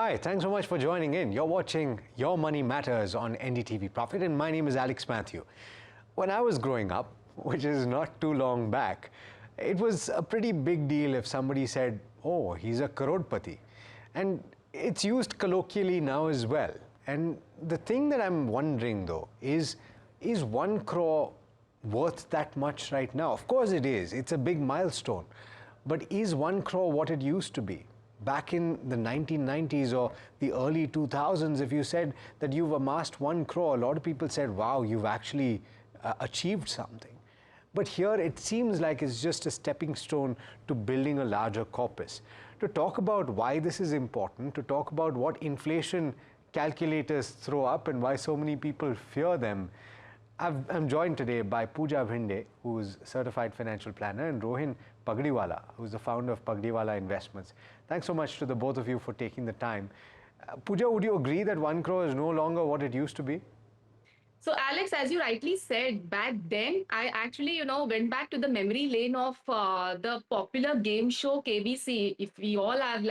Hi, thanks so much for joining in. You're watching Your Money Matters on NDTV Profit, and my name is Alex Matthew. When I was growing up, which is not too long back, it was a pretty big deal if somebody said, oh, he's a crorepati. And it's used colloquially now as well. And the thing that I'm wondering though is 1 crore worth that much right now? Of course it is. It's a big milestone. But is 1 crore what it used to be? Back in the 1990s or the early 2000s, if you said that you've amassed 1 crore, a lot of people said, wow, you've actually achieved something. But here it seems like it's just a stepping stone to building a larger corpus. To talk about why this is important, to talk about what inflation calculators throw up and why so many people fear them, I'm joined today by Pooja Bhinde, who's a certified financial planner, and Rohin Pagdiwala, who's the founder of Pagdiwala Investments. Thanks so much to the both of you for taking the time. Pooja, would you agree that 1 crore is no longer what it used to be? So, Alex, as you rightly said, back then, I actually, went back to the memory lane of the popular game show KBC. If we all have,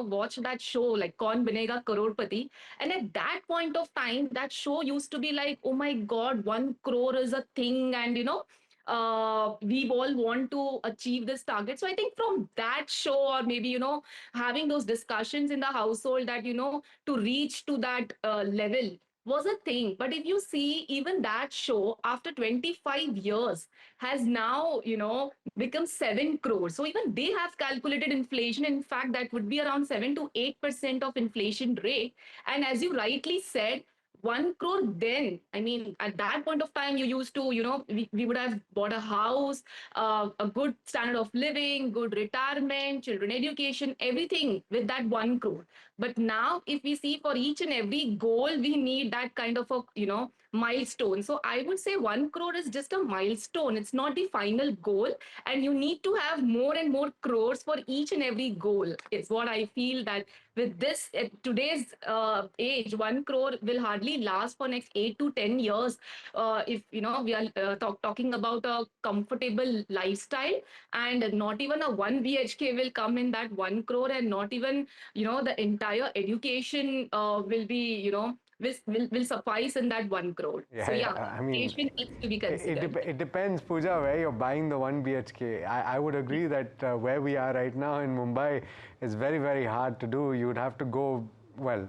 watched that show, like Kaun Banega Crorepati. And at that point of time, that show used to be like, oh my God, 1 crore is a thing. And, we all want to achieve this target. So I think from that show, or maybe, having those discussions in the household that, to reach to that level was a thing. But if you see, even that show after 25 years has now, become 7 crores. So even they have calculated inflation. In fact, that would be around 7 to 8% of inflation rate. And as you rightly said, 1 crore then, I mean, at that point of time, you used to, we would have bought a house, a good standard of living, good retirement, children education, everything with that 1 crore. But now, if we see for each and every goal, we need that kind of a, milestone. So I would say 1 crore is just a milestone. It's not the final goal. And you need to have more and more crores for each and every goal. It's what I feel that with this, at today's age, 1 crore will hardly last for next 8 to 10 years. If, we are talking about a comfortable lifestyle, and not even a 1 BHK will come in that 1 crore, and not even, the entire education will be, will suffice in that 1 crore. So yeah, I mean, education needs to be considered. it depends, Pooja, where you're buying the 1 BHK. I would agree that where we are right now in Mumbai is very, very hard to do. You'd have to go, well,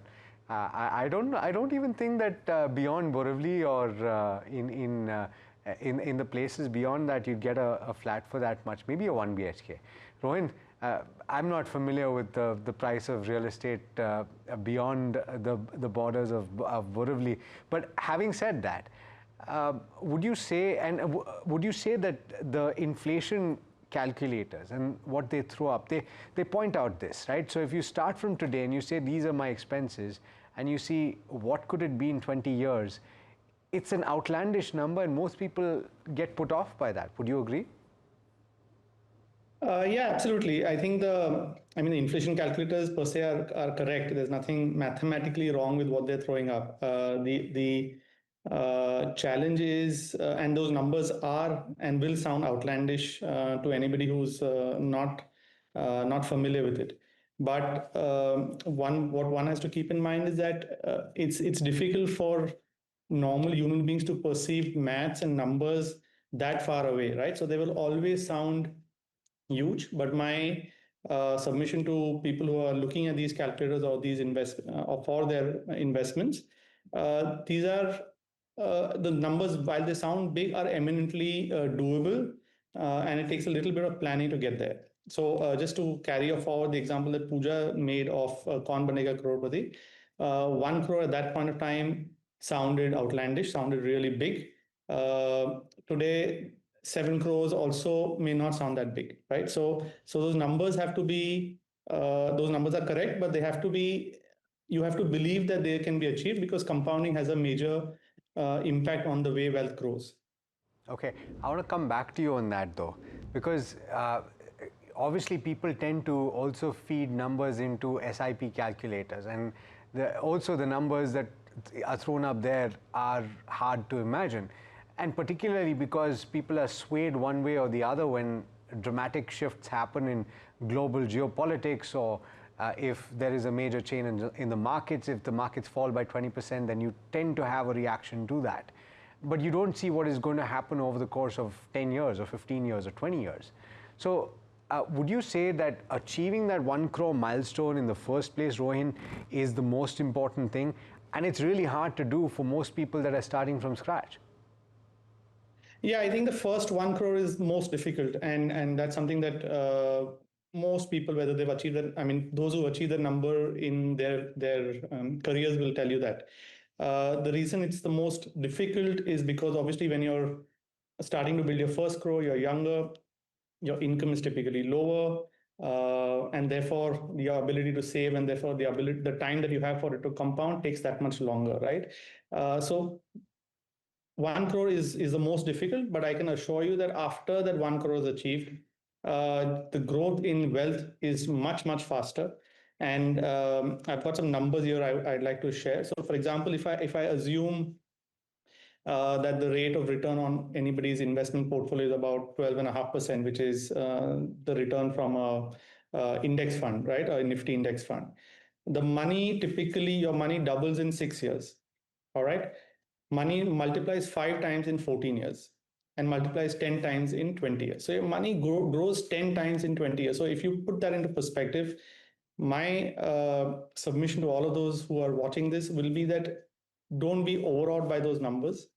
I don't even think that beyond Borivali or in the places beyond that you'd get a flat for that much, maybe a 1 BHK. Rohin, I'm not familiar with the price of real estate beyond the borders of Borivali. But having said that, would you say that the inflation calculators and what they throw up, they point out this, right? So if you start from today and you say these are my expenses, and you see what could it be in 20 years, it's an outlandish number, and most people get put off by that. Would you agree? Yeah, absolutely. The inflation calculators per se are correct. There's nothing mathematically wrong with what they're throwing up. The challenge is, and those numbers are and will sound outlandish to anybody who's not familiar with it. But what one has to keep in mind is that it's difficult for normal human beings to perceive maths and numbers that far away, right? So they will always sound huge. But my submission to people who are looking at these calculators or these for their investments, these are the numbers, while they sound big, are eminently doable, and it takes a little bit of planning to get there. So just to carry forward the example that Pooja made of Kaun Banega Crorepati, 1 crore at that point of time sounded outlandish, sounded really big. Today, 7 crores also may not sound that big, right? So those numbers have to be, those numbers are correct, but they have to be, you have to believe that they can be achieved, because compounding has a major impact on the way wealth grows. Okay, I want to come back to you on that though, because obviously people tend to also feed numbers into SIP calculators, and also the numbers that are thrown up there are hard to imagine, and particularly because people are swayed one way or the other when dramatic shifts happen in global geopolitics or If there is a major change in the markets, if the markets fall by 20%, then you tend to have a reaction to that. But you don't see what is going to happen over the course of 10 years or 15 years or 20 years. So would you say that achieving that 1 crore milestone in the first place, Rohin, is the most important thing? And it's really hard to do for most people that are starting from scratch. Yeah, I think the first 1 crore is most difficult, and that's something that most people, whether they've achieved that, I mean, those who achieve the number in their careers will tell you that. The reason it's the most difficult is because obviously when you're starting to build your first crore, you're younger, your income is typically lower, and therefore your ability to save and therefore the time that you have for it to compound takes that much longer, right? So 1 crore is the most difficult, but I can assure you that after that 1 crore is achieved, the growth in wealth is much faster. And I've got some numbers here I'd like to share. So, for example, if I assume that the rate of return on anybody's investment portfolio is about 12.5%, which is the return from a index fund, right? A Nifty index fund. The money, typically your money doubles in 6 years. All right. Money multiplies 5 times in 14 years and multiplies 10 times in 20 years. So your money grows 10 times in 20 years. So if you put that into perspective, my submission to all of those who are watching this will be that don't be overawed by those numbers.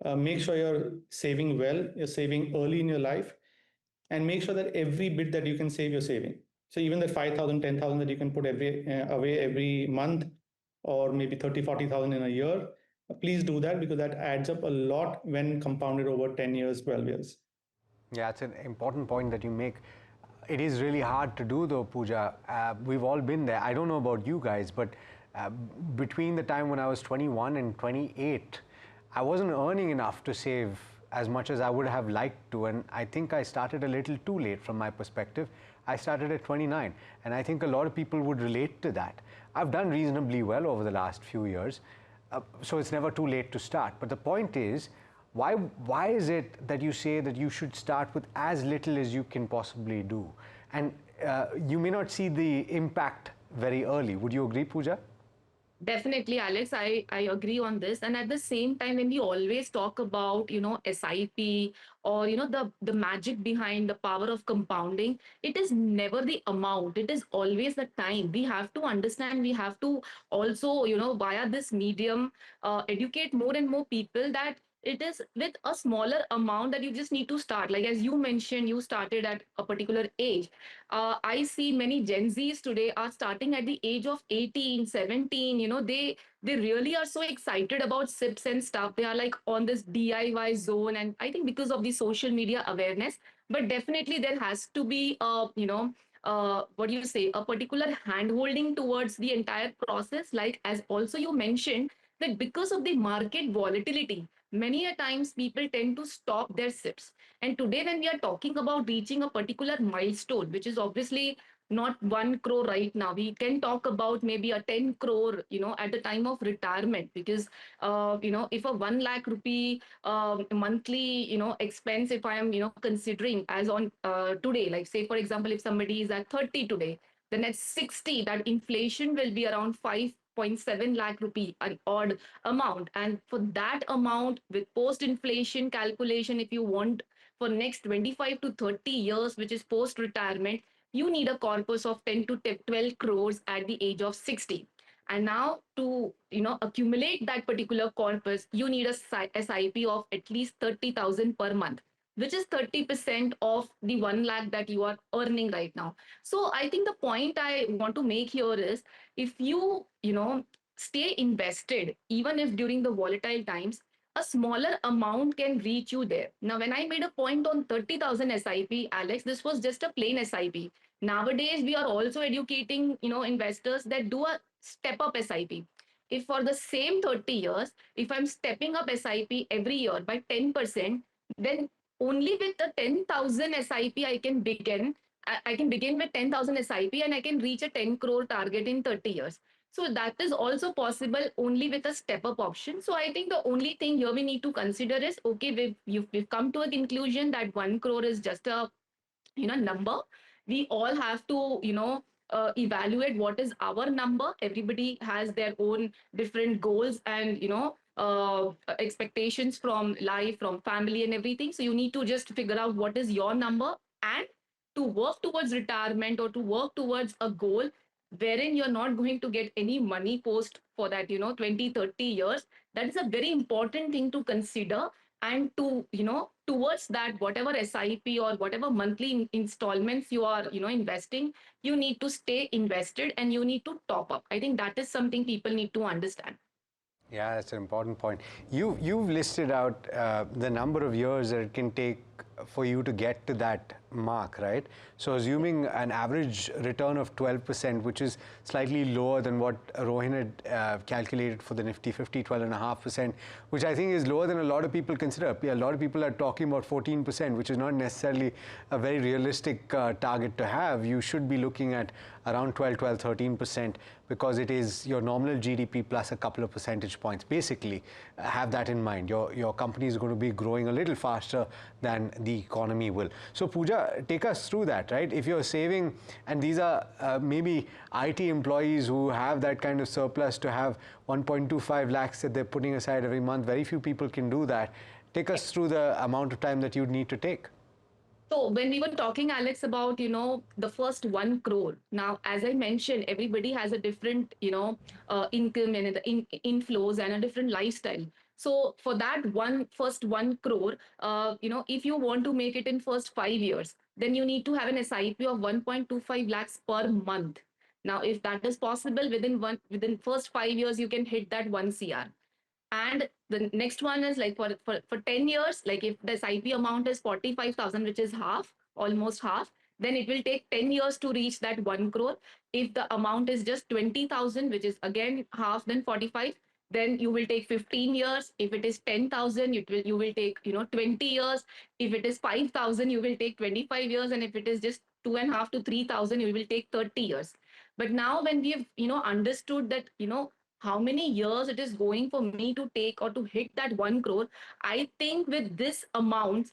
Make sure you're saving well, you're saving early in your life, and make sure that every bit that you can save, you're saving. So even the 5,000, 10,000 that you can put away every month, or maybe 30, 40,000 in a year, please do that, because that adds up a lot when compounded over 10 years, 12 years. Yeah, it's an important point that you make. It is really hard to do though, Pooja. We've all been there. I don't know about you guys, but between the time when I was 21 and 28, I wasn't earning enough to save as much as I would have liked to, and I think I started a little too late from my perspective. I started at 29, and I think a lot of people would relate to that. I've done reasonably well over the last few years, so it's never too late to start. But the point is, why is it that you say that you should start with as little as you can possibly do? And you may not see the impact very early. Would you agree, Pooja? Definitely, Alex, I agree on this. And at the same time, when we always talk about, SIP or, the magic behind the power of compounding, it is never the amount. It is always the time. We have to understand, we have to also, via this medium, educate more and more people that it is with a smaller amount that you just need to start. Like as you mentioned, you started at a particular age. I see many Gen Zs today are starting at the age of 18, 17. They really are so excited about SIPs and stuff. They are like on this DIY zone. And I think because of the social media awareness, but definitely there has to be what do you say, a particular hand holding towards the entire process. Like as also you mentioned, that because of the market volatility, many a times people tend to stop their SIPs. And today, when we are talking about reaching a particular milestone, which is obviously not 1 crore right now, we can talk about maybe a 10 crore, at the time of retirement. Because, if a 1 lakh rupee monthly, expense, if I am, considering as on today, like say, for example, if somebody is at 30 today, then at 60, that inflation will be around 5.7 lakh rupee, an odd amount. And for that amount, with post inflation calculation, if you want for next 25 to 30 years, which is post retirement, you need a corpus of 10 to 12 crores at the age of 60. And now to accumulate that particular corpus, you need a SIP of at least 30,000 per month, which is 30% of the 1 lakh that you are earning right now. So I think the point I want to make here is, if you stay invested, even if during the volatile times, a smaller amount can reach you there. Now, when I made a point on 30,000 SIP, Alex, this was just a plain SIP. Nowadays, we are also educating, investors that do a step up SIP. If for the same 30 years, if I'm stepping up SIP every year by 10%, then only with the 10,000 SIP I can begin. I can begin with 10,000 SIP and I can reach a 10 crore target in 30 years. So that is also possible only with a step up option. So I think the only thing here we need to consider is, okay, we've come to a conclusion that 1 crore is just a number. We all have to evaluate what is our number. Everybody has their own different goals and expectations from life, from family, and everything. So you need to just figure out what is your number, and to work towards retirement or to work towards a goal wherein you're not going to get any money post for that 20, 30 years. That is a very important thing to consider. And to towards that, whatever SIP or whatever monthly installments you are investing, you need to stay invested and you need to top up. I think that is something people need to understand. Yeah, that's an important point. You've listed out the number of years that it can take for you to get to that mark, right? So assuming an average return of 12%, which is slightly lower than what Rohin had calculated for the Nifty 50, 12.5%, which I think is lower than a lot of people consider. A lot of people are talking about 14%, which is not necessarily a very realistic target to have. You should be looking at around 12, 13%, because it is your nominal GDP plus a couple of percentage points. Basically, have that in mind. Your company is going to be growing a little faster than the economy will. So Pooja, take us through that, right? If you're saving, and these are maybe IT employees who have that kind of surplus to have 1.25 lakhs that they're putting aside every month, very few people can do that. Take us through the amount of time that you'd need to take. So when we were talking, Alex, about, the first 1 crore, now, as I mentioned, everybody has a different, income and inflows and a different lifestyle. So for that first 1 crore, if you want to make it in first 5 years, then you need to have an SIP of 1.25 lakhs per month. Now, if that is possible within first 5 years, you can hit that 1 CR. And the next one is like for 10 years, like if the SIP amount is 45,000, which is half, almost half, then it will take 10 years to reach that 1 crore. If the amount is just 20,000, which is again half, then 45, then you will take 15 years. If it is 10,000, you will take 20 years. If it is 5,000, you will take 25 years. And if it is just 2.5 to 3,000, you will take 30 years. But now when we have understood that how many years it is going for me to take or to hit that 1 crore, I think with this amount,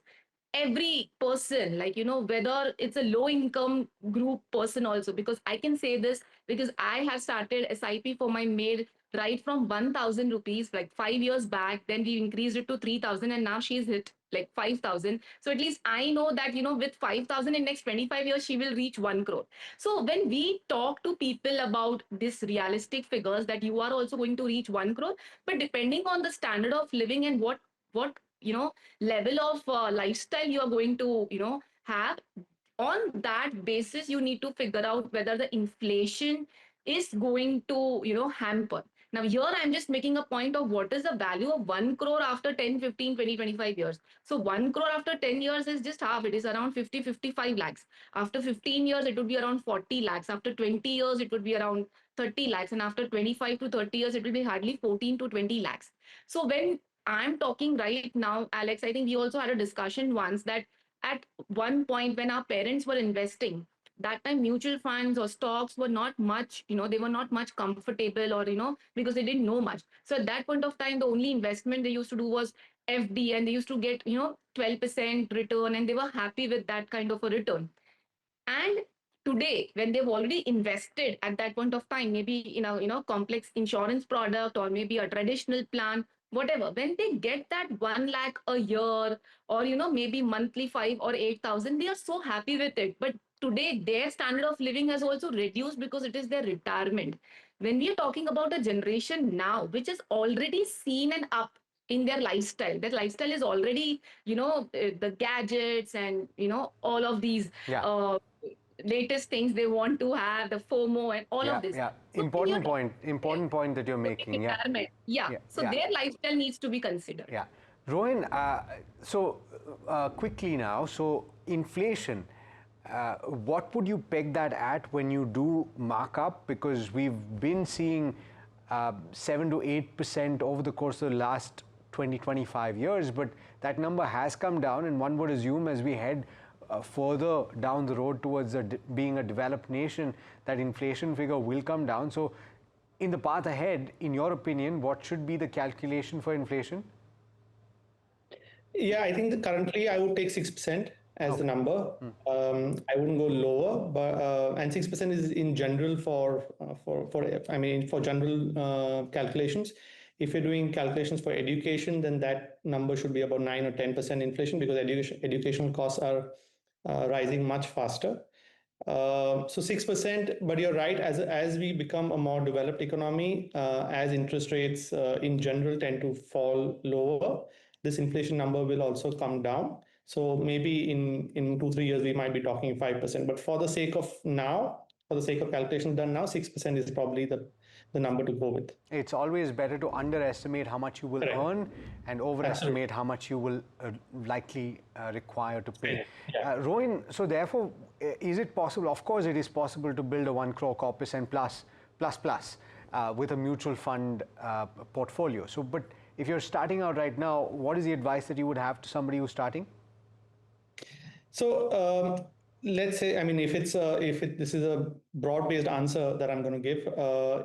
every person, like whether it's a low income group person also, because I can say this because I have started SIP for my maid right from 1,000 rupees like 5 years back. Then we increased it to 3,000 and now she's hit like 5,000. So at least I know that with 5,000 in next 25 years she will reach 1 crore. So when we talk to people about this realistic figures that you are also going to reach 1 crore, but depending on the standard of living and what level of lifestyle you are going to have, on that basis you need to figure out whether the inflation is going to hamper. Now here I'm just making a point of what is the value of 1 crore after 10, 15, 20, 25 years. So 1 crore after 10 years is just half, it is around 50, 55 lakhs. After 15 years it would be around 40 lakhs. After 20 years it would be around 30 lakhs, and after 25 to 30 years it will be hardly 14 to 20 lakhs. So when I'm talking right now, Alex, I think we also had a discussion once that at one point when our parents were investing, that time mutual funds or stocks were not much, they were not much comfortable, or because they didn't know much. So at that point of time, the only investment they used to do was FD, and they used to get 12% return, and they were happy with that kind of a return. And today, when they've already invested at that point of time, maybe in a complex insurance product or maybe a traditional plan, whatever, when they get that 1 lakh a year, or maybe monthly 5 or 8,000, they are so happy with it. But today their standard of living has also reduced because it is their retirement. When we are talking about a generation now which has already seen an up in their lifestyle, that lifestyle is already the gadgets and all of these Yeah. latest things they want to have, the FOMO and all Yeah, of this. yeah. So Important point that you're making. Yeah. retirement. Yeah. Yeah, So yeah. their lifestyle needs to be considered. Yeah. Rohin, so quickly now, so inflation, what would you peg that at when you do mark up? Because we've been seeing 7 to 8% over the course of the last 20, 25 years, but that number has come down, and one would assume as we head further down the road towards being a developed nation, that inflation figure will come down. So in the path ahead, in your opinion, what should be the calculation for inflation? Yeah, I think that currently I would take 6%. as the Okay. number. I wouldn't go lower, but and 6% is in general for general calculations. If you're doing calculations for education, then that number should be about 9 or 10% inflation, because educational costs are rising much faster. So 6%, but you're right. As we become a more developed economy, as interest rates in general tend to fall lower, this inflation number will also come down. So maybe in 2 3 years we might be talking 5%. But for the sake of now, for the sake of calculation done now, 6% is probably the number to go with. It's always better to underestimate how much you will Correct. earn and Absolutely. overestimate how much you will likely require to pay. Yeah. Rohin, so therefore, is it possible? Of course, it is possible to build a 1 crore corpus and plus with a mutual fund portfolio. So, but if you're starting out right now, what is the advice that you would have to somebody who's starting? So let's say, I mean, this is a broad-based answer that I'm going to give.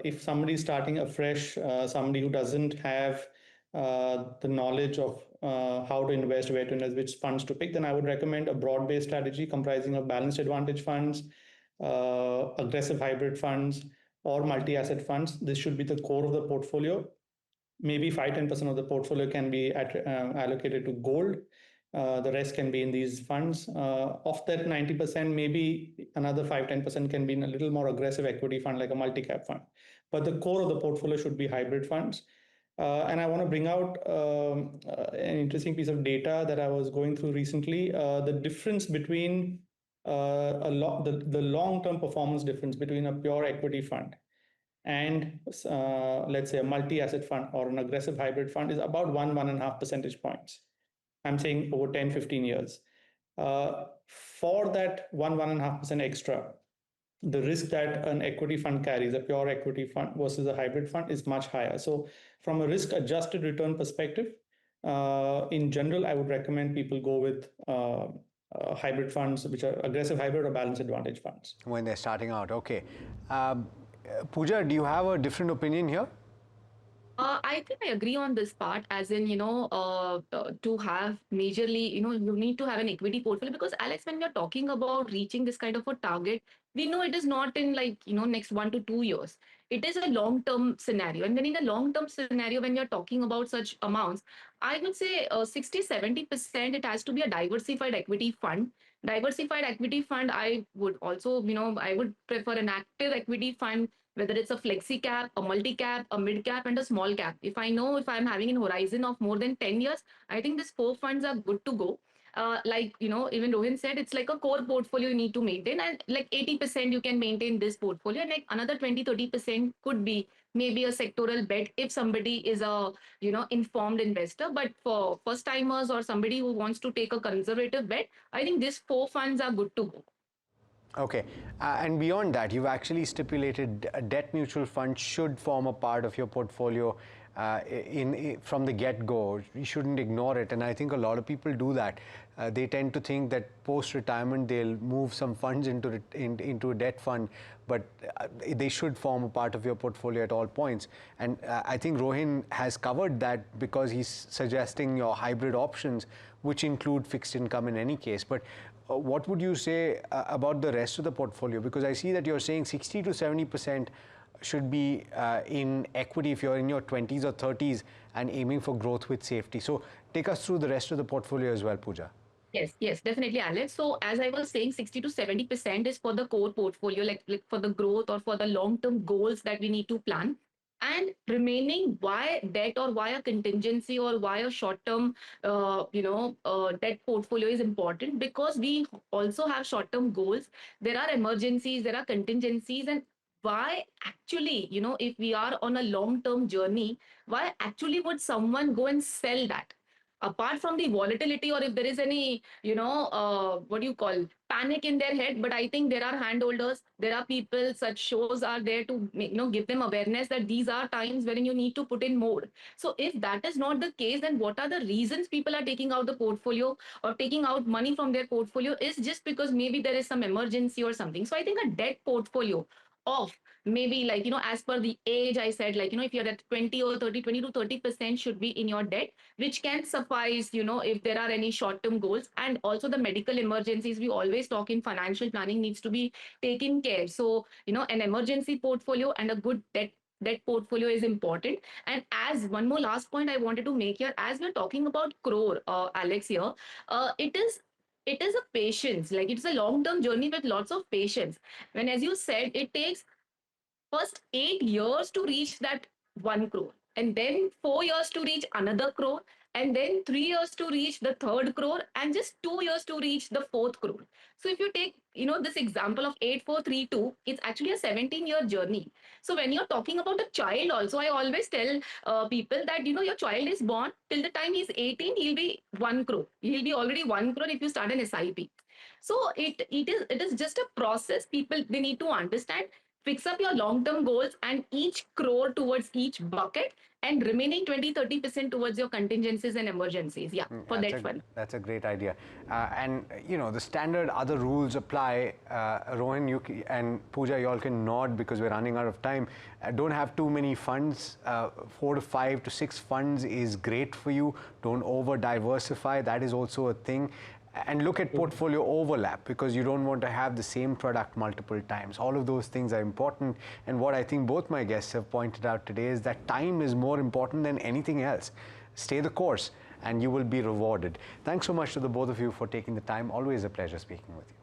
If somebody is starting afresh, somebody who doesn't have the knowledge of how to invest, where to invest, which funds to pick, then I would recommend a broad-based strategy comprising of balanced advantage funds, aggressive hybrid funds, or multi-asset funds. This should be the core of the portfolio. Maybe 5-10% of the portfolio can be allocated to gold. The rest can be in these funds. Of that 90%, maybe another 5-10% can be in a little more aggressive equity fund, like a multi-cap fund. But the core of the portfolio should be hybrid funds. And I want to bring out an interesting piece of data that I was going through recently. The difference between the long-term performance difference between a pure equity fund and let's say a multi-asset fund or an aggressive hybrid fund is about 1.5 percentage points. I'm saying over 10-15 years. For that 1.5% extra, the risk that an equity fund carries, a pure equity fund versus a hybrid fund, is much higher. So from a risk adjusted return perspective, in general, I would recommend people go with hybrid funds, which are aggressive hybrid or balanced advantage funds. When they're starting out, okay. Pooja, do you have a different opinion here? I think I agree on this part, as in, to have majorly, you need to have an equity portfolio because, Alex, when you're talking about reaching this kind of a target, we know it is not in like, next 1 to 2 years. It is a long term scenario. And then in the long term scenario, when you're talking about such amounts, I would say 60-70%, it has to be a diversified equity fund. Diversified equity fund, I would also, I would prefer an active equity fund, whether it's a flexi cap, a multi cap, a mid cap, and a small cap. If I know if I'm having an horizon of more than 10 years, I think these four funds are good to go. Like, even Rohin said, it's like a core portfolio you need to maintain. And like 80% you can maintain this portfolio. And like another 20-30% could be maybe a sectoral bet if somebody is a, informed investor. But for first timers or somebody who wants to take a conservative bet, I think these four funds are good to go. Okay, and beyond that, you've actually stipulated a debt mutual fund should form a part of your portfolio from the get-go. You shouldn't ignore it, and I think a lot of people do that. They tend to think that post-retirement they'll move some funds into a debt fund, but they should form a part of your portfolio at all points. And I think Rohin has covered that because he's suggesting your hybrid options, which include fixed income in any case. But what would you say about the rest of the portfolio? Because I see that you're saying 60 to 70% should be in equity if you're in your 20s or 30s and aiming for growth with safety. So take us through the rest of the portfolio as well, Pooja. Yes, definitely, Alex. So as I was saying, 60-70% is for the core portfolio, like for the growth or for the long-term goals that we need to plan. And remaining, why debt or why a contingency or why a short-term, debt portfolio is important because we also have short-term goals. There are emergencies, there are contingencies, and why actually, if we are on a long-term journey, why actually would someone go and sell that? Apart from the volatility or if there is any what do you call panic in their head, but I think there are handholders, there are people, such shows are there to give them awareness that these are times when you need to put in more. So if that is not the case, then what are the reasons people are taking out the portfolio or taking out money from their portfolio? Is just because maybe there is some emergency or something. So I think a debt portfolio of maybe like, as per the age, I said, like, if you're at 20 or 30, 20 to 30% should be in your debt, which can suffice, if there are any short-term goals. And also the medical emergencies, we always talk in financial planning, needs to be taken care. So, an emergency portfolio and a good debt portfolio is important. And as one more last point I wanted to make here, as we're talking about crore, Alex, here, it is a patience, like it's a long term journey with lots of patience. When, as you said, it takes first 8 years to reach that 1 crore, and then 4 years to reach another crore, and then 3 years to reach the third crore, and just 2 years to reach the fourth crore. So if you take, this example of 8432, it's actually a 17-year journey. So when you're talking about a child, also, I always tell people that, your child is born till the time he's 18, he'll be 1 crore. He'll be already 1 crore if you start an SIP. So it is just a process. People, they need to understand, fix up your long term goals, and each crore towards each bucket, and remaining 20-30% towards your contingencies and emergencies. Yeah, for That's that a fund. that's a great idea, and the standard other rules apply. Rohan, and Pooja, you all can nod because we're running out of time. Don't have too many funds. 4 to 5 to 6 funds is great for you. Don't over diversify. That is also a thing. And look at portfolio overlap, because you don't want to have the same product multiple times. All of those things are important. And what I think both my guests have pointed out today is that time is more important than anything else. Stay the course and you will be rewarded. Thanks so much to the both of you for taking the time. Always a pleasure speaking with you.